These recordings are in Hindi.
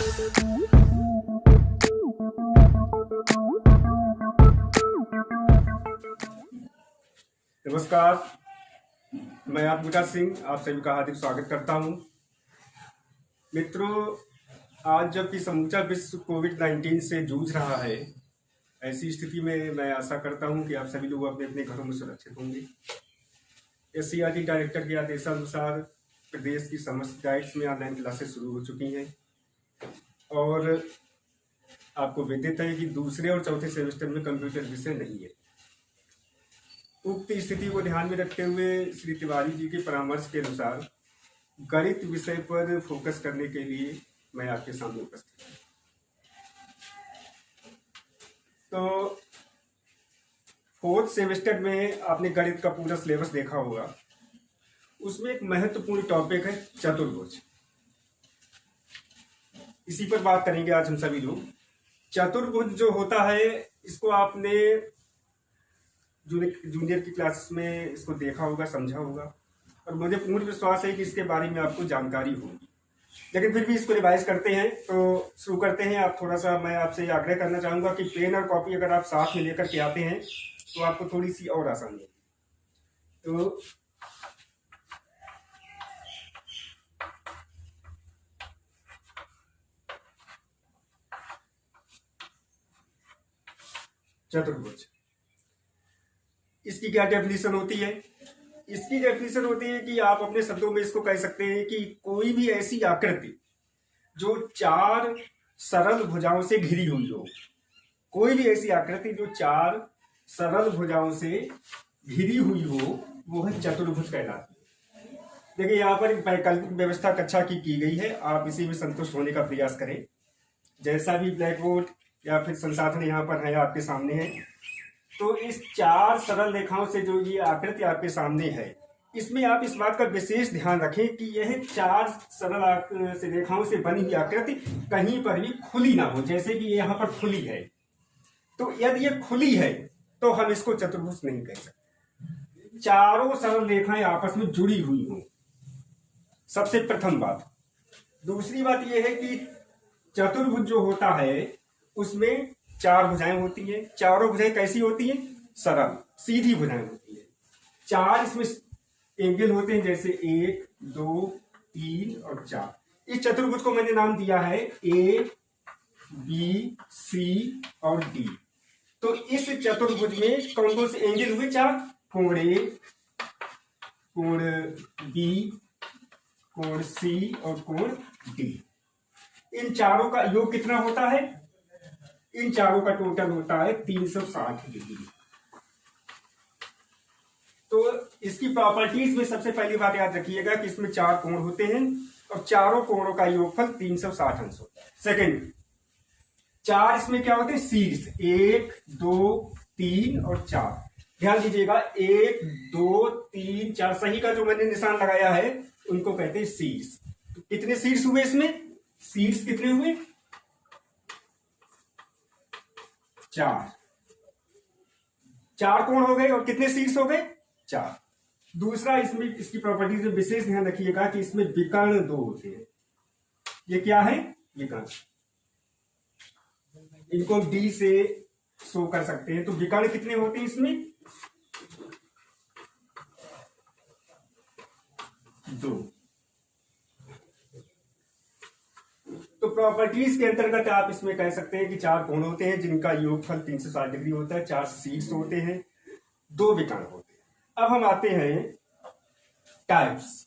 नमस्कार, मैं आत्मिका सिंह आप सभी का हार्दिक स्वागत करता हूं। मित्रों, आज जबकि समूचा विश्व कोविड-19 से जूझ रहा है, ऐसी स्थिति में मैं आशा करता हूं कि आप सभी लोग अपने अपने घरों में सुरक्षित होंगे। एससीईआरटी डायरेक्टर के आदेशानुसार प्रदेश की समस्त डाइट्स में ऑनलाइन क्लासेस शुरू हो चुकी हैं और आपको विदित है कि दूसरे और चौथे सेमेस्टर में कंप्यूटर विषय नहीं है। उक्त स्थिति को ध्यान में रखते हुए श्री तिवारी जी के परामर्श के अनुसार गणित विषय पर फोकस करने के लिए मैं आपके सामने उपस्थित हूँ। तो फोर्थ सेमेस्टर में आपने गणित का पूरा सिलेबस देखा होगा। उसमें एक महत्वपूर्ण टॉपिक है चतुर्भुज। इसी पर बात करेंगे आज हम सभी लोग। चतुर्भुज जो होता है, इसको आपने जूनियर की क्लासेस में इसको देखा होगा, समझा होगा और मुझे पूर्ण विश्वास है कि इसके बारे में आपको जानकारी होगी। लेकिन फिर भी इसको रिवाइज करते हैं, तो शुरू करते हैं। आप थोड़ा सा मैं आपसे आग्रह करना चाहूंगा कि पेन और कॉपी अगर आप साथ में लेकर के आते हैं तो आपको थोड़ी सी और आसानी होगी। तो चतुर्भुज, इसकी क्या डेफिनेशन होती है? इसकी डेफिनेशन होती है कि आप अपने शब्दों में इसको कह सकते हैं कि कोई भी ऐसी आकृति जो चार सरल भुजाओं से घिरी हुई हो। कोई भी ऐसी आकृति जो चार सरल भुजाओं से घिरी हुई हो, वो है चतुर्भुज कहलाती है। देखिए, यहाँ पर एक वैकल्पिक व्यवस्था कक्षा की गई है। आप इसी में संतुष्ट होने का प्रयास करें। जैसा भी ब्लैक बोर्ड या फिर संसाधन यहाँ पर है, आपके सामने है। तो इस चार सरल रेखाओं से जो ये आकृति आपके सामने है, इसमें आप इस बात का विशेष ध्यान रखें कि यह चार सरल रेखाओं से बनी हुई आकृति कहीं पर भी खुली ना हो। जैसे कि यहाँ पर खुली है, तो यदि ये खुली है तो हम इसको चतुर्भुज नहीं कह सकते। चारों सरल रेखाएं आपस में जुड़ी हुई हो, सबसे प्रथम बात। दूसरी बात यह है कि चतुर्भुज जो होता है उसमें चार भुजाएं होती हैं। चारों भुजाएं कैसी होती हैं? सरल सीधी भुजाएं होती हैं। चार इसमें एंगल होते हैं, जैसे 1, 2, 3 और 4। इस चतुर्भुज को मैंने नाम दिया है A, B, C और D। तो इस चतुर्भुज में कौन कौन से एंगल हुए? चार। कोण A, कोण B, कोण C और कोण D। इन चारों का योग कितना होता है? इन चारों का टोटल होता है 360 डिग्री। तो इसकी प्रॉपर्टीज में सबसे पहली बात याद रखिएगा कि इसमें चार कोण होते हैं और चारों कोणों का योगफल 360 अंश होता है। सेकंड, चार इसमें क्या होते हैं? शीर्ष 1, 2, 3 और 4। ध्यान दीजिएगा, 1, 2, 3, 4 सही का जो मैंने निशान लगाया है उनको कहते हैं शीर्ष। तो कितने शीर्ष हुए इसमें? शीर्ष कितने हुए? 4। चार कोण हो गए और कितने शीर्ष हो गए? 4। दूसरा, इसमें इसकी प्रॉपर्टीज में विशेष ध्यान रखिएगा कि इसमें विकर्ण 2 होते हैं। ये क्या है? विकर्ण। इनको D से शो कर सकते हैं। तो विकर्ण कितने होते हैं इसमें? 2। तो प्रॉपर्टीज के अंतर्गत आप इसमें कह सकते हैं कि चार कोण होते हैं जिनका योगफल 360 डिग्री होता है, 4 शीर्ष होते हैं, 2 विकर्ण होते हैं। अब हम आते हैं टाइप्स,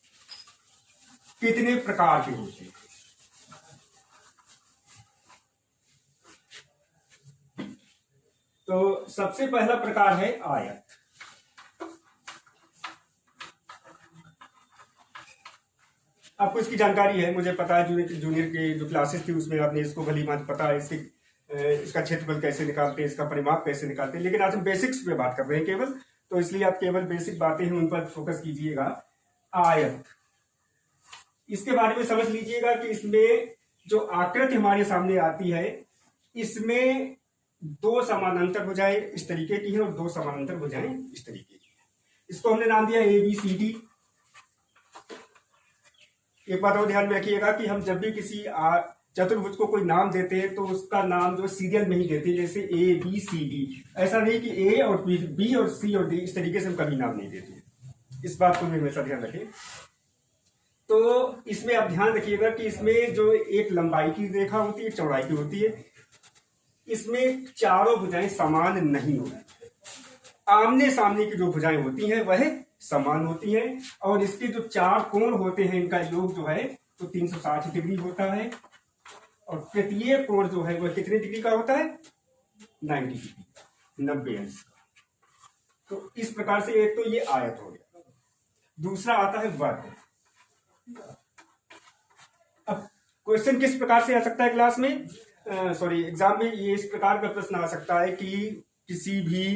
कितने प्रकार के होते हैं। तो सबसे पहला प्रकार है आयत। आपको इसकी जानकारी है, मुझे पता है। जूनियर की जो क्लासेस थी उसमें आपने इसको भली भांति पता है, इसका क्षेत्रफल कैसे निकालते हैं, इसका परिमाप कैसे निकालते हैं। लेकिन आज हम बेसिक्स पे बात कर रहे हैं केवल, तो इसलिए आप केवल बेसिक बातें हैं उन पर फोकस कीजिएगा। आयत, इसके बारे में समझ लीजिएगा कि इसमें जो आकृति हमारे सामने आती है, इसमें 2 समानांतर भुजाएं इस तरीके की है और 2 समानांतर भुजाएं इस तरीके की है। इसको हमने नाम दिया ABCD। एक बात और ध्यान में रखिएगा कि हम जब भी किसी चतुर्भुज को कोई नाम देते हैं तो उसका नाम जो सीरियल में ही देते हैं, जैसे ए बी सी डी। ऐसा नहीं कि ए और बी और सी और डी, इस तरीके से हम कभी नाम नहीं देते। इस बात को हमेशा ध्यान रखें। तो इसमें आप ध्यान रखिएगा कि इसमें जो एक लंबाई की रेखा होती है, एक चौड़ाई की होती है, इसमें चारों भुजाएं समान नहीं होती। आमने सामने की जो भुजाएं होती हैं वह समान होती हैं, और इसके जो चार कोण होते हैं इनका योग जो है तो 360 डिग्री होता है, और प्रत्येक कोण जो है वह कितने डिग्री का होता है? 90 डिग्री, 90 अंश का। तो इस प्रकार से एक तो ये आयत हो गया। दूसरा आता है वर्ग। अब क्वेश्चन किस प्रकार से आ सकता है क्लास में, एग्जाम में ये इस प्रकार का प्रश्न आ सकता है कि किसी भी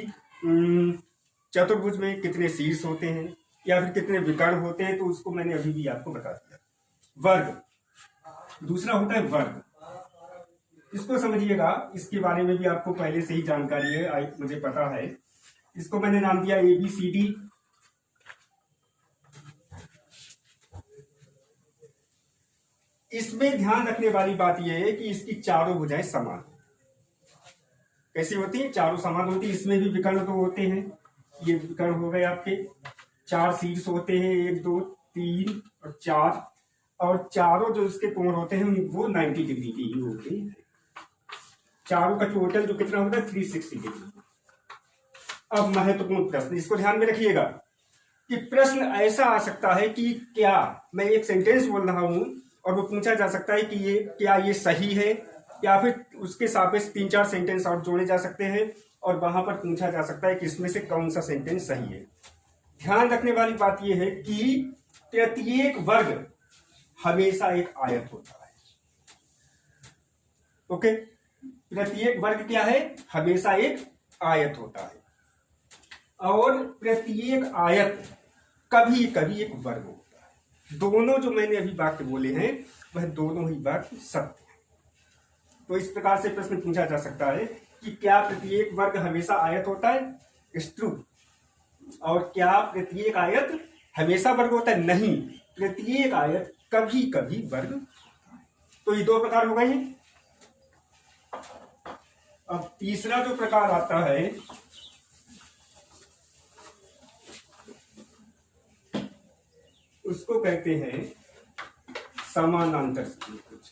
चतुर्भुज में कितने शीर्ष होते हैं या फिर कितने विकर्ण होते हैं, तो उसको मैंने अभी भी आपको बता दिया। वर्ग दूसरा होता है वर्ग। इसको समझिएगा, इसके बारे में भी आपको पहले से ही जानकारी है, मुझे पता है। इसको मैंने नाम दिया ए बी सी डी। इसमें ध्यान रखने वाली बात यह है कि इसकी चारों भुजाएं समान। कैसी होती है? चारों समान होती है। इसमें भी विकर्ण तो होते हैं, ये विकर्ण हो गए आपके, चार शीर्ष होते हैं, 1 2 3 और 4, और चारों जो इसके कोण होते हैं वो 90 डिग्री के ही होते हैं। चारों का टोटल जो कितना होता है 360 डिग्री। अब महत्वपूर्ण प्रश्न, इसको ध्यान में रखिएगा कि प्रश्न ऐसा आ सकता है कि क्या मैं एक सेंटेंस बोल रहा हूं और वो पूछा जा सकता है कि क्या ये सही है, या फिर उसके सापेक्ष 3-4 सेंटेंस और जोड़े जा सकते हैं, और वहां पर पूछा जा सकता है कि इसमें से कौन सा सेंटेंस सही है। ध्यान रखने वाली बात यह है कि प्रत्येक वर्ग हमेशा एक आयत होता है। ओके, प्रत्येक वर्ग क्या है? हमेशा एक आयत होता है, और प्रत्येक आयत कभी कभी एक वर्ग होता है। दोनों जो मैंने अभी वाक्य बोले हैं वह दोनों ही वाक्य सत्य है। तो इस प्रकार से प्रश्न पूछा जा सकता है कि क्या प्रत्येक वर्ग हमेशा आयत होता है? It's true. और क्या प्रत्येक आयत हमेशा वर्ग होता है? नहीं, प्रत्येक आयत कभी कभी वर्ग होता है। तो ये दो प्रकार हो गए हैं। अब तीसरा जो प्रकार आता है उसको कहते हैं समानांतर चतुर्भुज।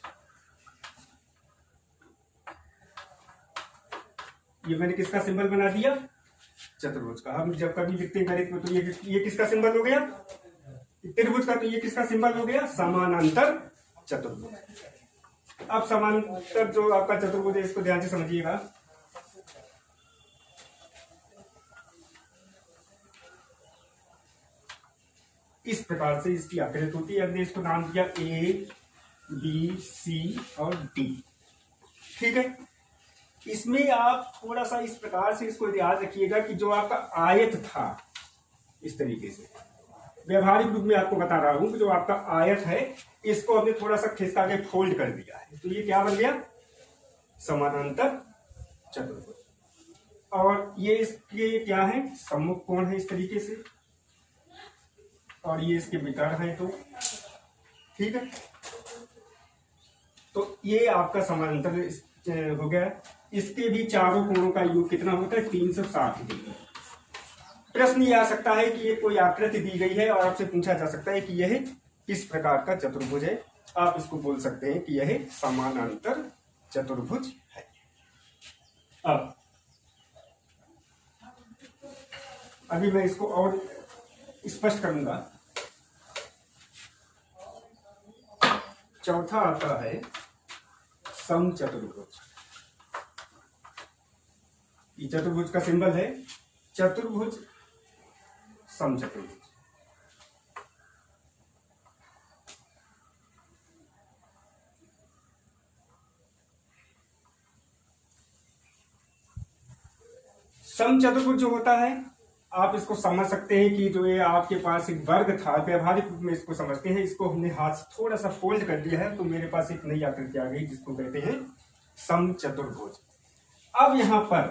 ये मैंने किसका सिंबल बना दिया? चतुर्भुज का। हम जब कभी लिखते हैं गणित में तो ये किसका सिंबल हो गया? त्रिभुज का। तो ये किसका सिंबल हो गया? समानांतर चतुर्भुज। अब समानांतर जो आपका चतुर्भुज है इसको ध्यान से समझिएगा। इस प्रकार से इसकी आकृति होती है। हमने इसको नाम दिया ए बी सी और डी। ठीक है, इसमें आप थोड़ा सा इस प्रकार से इसको याद रखिएगा कि जो आपका आयत था, इस तरीके से व्यवहारिक रूप में आपको बता रहा हूं कि जो आपका आयत है इसको हमने थोड़ा सा खिसका के फोल्ड कर दिया है, तो ये क्या बन गया? समानांतर चतुर्भुज। और ये इसके क्या है? सम्मुख कोण है इस तरीके से, और ये इसके विकर्ण है। तो ठीक है, तो ये आपका समानांतर हो गया। इसके भी चारों कोणों का योग कितना होता है? 360 डिग्री। प्रश्न ये आ सकता है कि ये कोई आकृति दी गई है और आपसे पूछा जा सकता है कि यह किस प्रकार का चतुर्भुज है। आप इसको बोल सकते हैं कि यह समानांतर चतुर्भुज है। अब अभी मैं इसको और स्पष्ट करूंगा। चौथा आता है समचतुर्भुज। ये चतुर्भुज का सिंबल है चतुर्भुज, समचतुर्भुज। समचतुर्भुज जो होता है, आप इसको समझ सकते हैं कि जो ये आपके पास एक वर्ग था, व्यवहारिक रूप में इसको समझते हैं। इसको हमने हाथ से थोड़ा सा फोल्ड कर दिया है, तो मेरे पास एक नई आकृति आ गई जिसको कहते हैं समचतुर्भुज। अब यहां पर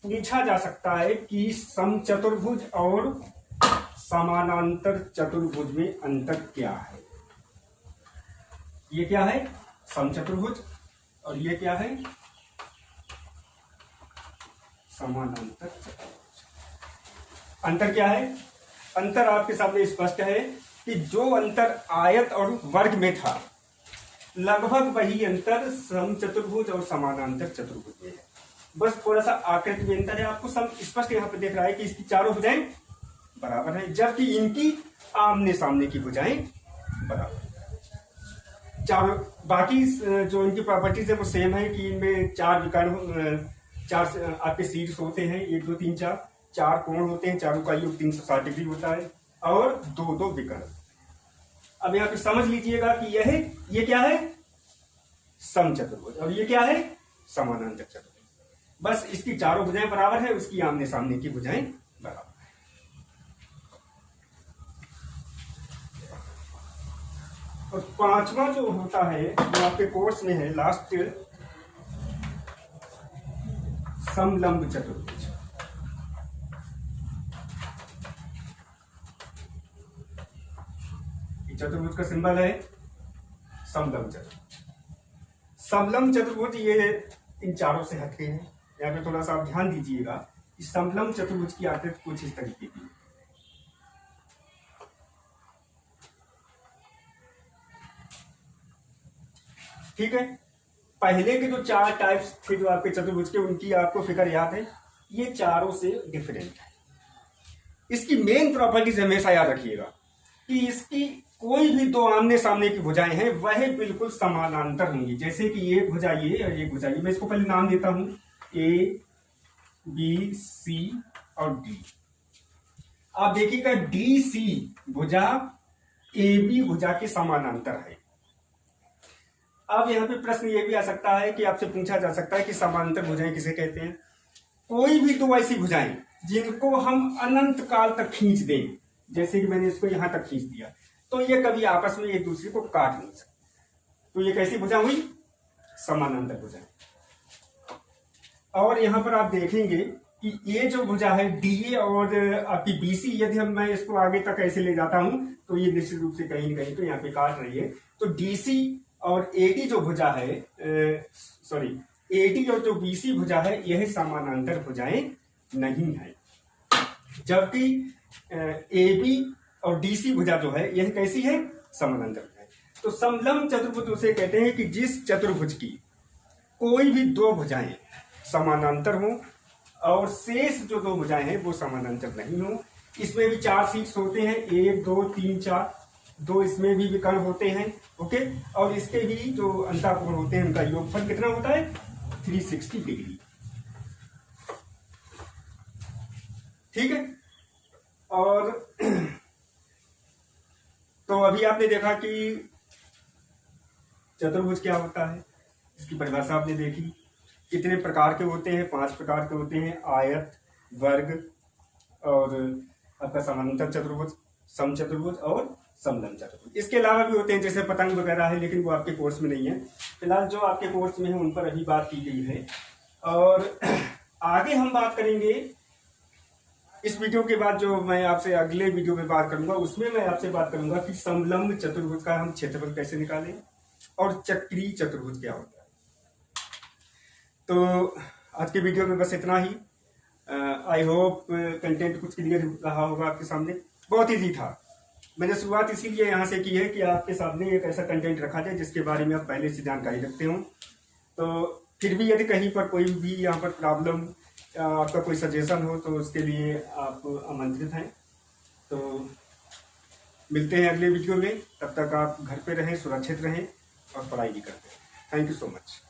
पूछा जा सकता है कि समचतुर्भुज और समानांतर चतुर्भुज में अंतर क्या है? ये क्या है? समचतुर्भुज, और ये क्या है, समानांतर चतुर्भुज। अंतर क्या है, अंतर आपके सामने स्पष्ट है कि जो अंतर आयत और वर्ग में था, लगभग वही अंतर समचतुर्भुज और समानांतर चतुर्भुज में है। बस थोड़ा सा आकृति में अंतर है। आपको सब स्पष्ट यहाँ पे देख रहा है कि इसकी चारों भुजाएं बराबर है, जबकि इनकी आमने सामने की भुजाएं बराबर। चारों बाकी जो इनकी प्रॉपर्टीज है वो सेम है कि इनमें चार विकर्ण, चार आपके शीर्ष होते हैं, 1 2 3 4, चार कोण होते हैं, चारों का योग 360 डिग्री होता है, और दो दो विकर्ण। अब यहाँ पे समझ लीजिएगा कि ये क्या है, समचतुर्भुज, और ये क्या है, समानांतर चतुर्भुज। बस इसकी चारों भुजाएं बराबर है, उसकी आमने सामने की भुजाएं बराबर है। और पांचवा जो होता है जो आपके कोर्स में है लास्ट, समलंब चतुर्भुज। चतुर्भुज का सिंबल है समलंब चतुर्भुज। समलंब चतुर्भुज ये इन चारों से हटके है। यहाँ पे थोड़ा सा आप ध्यान दीजिएगा, इस समलंब चतुर्भुज की आकृति कुछ इस तरीके की, ठीक है। पहले के जो चार टाइप्स थे जो आपके चतुर्भुज के, उनकी आपको फिगर याद है, ये चारों से डिफरेंट है। इसकी मेन प्रॉपर्टीज हमेशा याद रखिएगा कि इसकी कोई भी दो आमने सामने की भुजाएं हैं वह बिल्कुल समानांतर होंगी। जैसे कि एक भुजा ये और एक भुजा ये, मैं इसको पहले नाम देता हूं ए बी सी और डी। आप देखिएगा डी सी भुजा ए बी भुजा के समानांतर है। अब यहाँ पे प्रश्न ये भी आ सकता है कि आपसे पूछा जा सकता है कि समांतर भुजाएं किसे कहते हैं। कोई भी दो ऐसी भुजाएं जिनको हम अनंत काल तक खींच दें, जैसे कि मैंने इसको यहां तक खींच दिया, तो ये कभी आपस में एक दूसरे को काट नहीं सकते। तो ये कैसी भुजा हुई, समानांतर भुजा। और यहां पर आप देखेंगे कि ये जो भुजा है डीए और आपकी बीसी, यदि हम मैं इसको आगे तक ऐसे ले जाता हूं तो ये निश्चित रूप से कहीं न कहीं तो यहाँ पे काट रही है। तो डीसी और एडी जो भुजा है, सॉरी एडी और जो बीसी भुजा है, यह समानांतर भुजाएं नहीं है। जबकि एबी और डीसी भुजा जो है यह कैसी है, समानांतर भुजाएं। तो समलंब चतुर्भुज उसे कहते हैं कि जिस चतुर्भुज की कोई भी दो भुजाएं समानांतर हो और शेष जो दो भुजाएं हैं वो समानांतर नहीं हो। इसमें भी चार शीर्ष होते हैं, 1 2 3 4, दो इसमें भी विकर्ण होते हैं, ओके। और इसके भी जो अंतःकोण होते हैं उनका योगफल कितना होता है, 360 डिग्री, ठीक है। और तो अभी आपने देखा कि चतुर्भुज क्या होता है, इसकी परिभाषा आपने देखी। कितने प्रकार के होते हैं, 5 प्रकार के होते हैं, आयत, वर्ग और आपका समानांतर चतुर्भुज, समचतुर्भुज और समलंब चतुर्भुज। इसके अलावा भी होते हैं जैसे पतंग वगैरह है, लेकिन वो आपके कोर्स में नहीं है। फिलहाल जो आपके कोर्स में है उन पर अभी बात की गई है। और आगे हम बात करेंगे इस वीडियो के बाद, जो मैं आपसे अगले वीडियो में बात करूंगा उसमें मैं आपसे बात करूंगा कि समलंब चतुर्भुज का हम क्षेत्रफल कैसे निकालें और चक्रीय चतुर्भुज क्या होता है। तो आज के वीडियो में बस इतना ही। आई होप कंटेंट कुछ क्लियर रहा होगा आपके सामने। बहुत ईजी था, मैंने शुरुआत इसीलिए यहाँ से की है कि आपके सामने एक ऐसा कंटेंट रखा जाए जिसके बारे में आप पहले से जानकारी रखते हो। तो फिर भी यदि कहीं पर कोई भी यहाँ पर प्रॉब्लम, आपका कोई सजेशन हो, तो उसके लिए आप आमंत्रित हैं। तो मिलते हैं अगले वीडियो में, तब तक आप घर पे रहें, सुरक्षित रहें और पढ़ाई भी करते हैं। Thank you so much.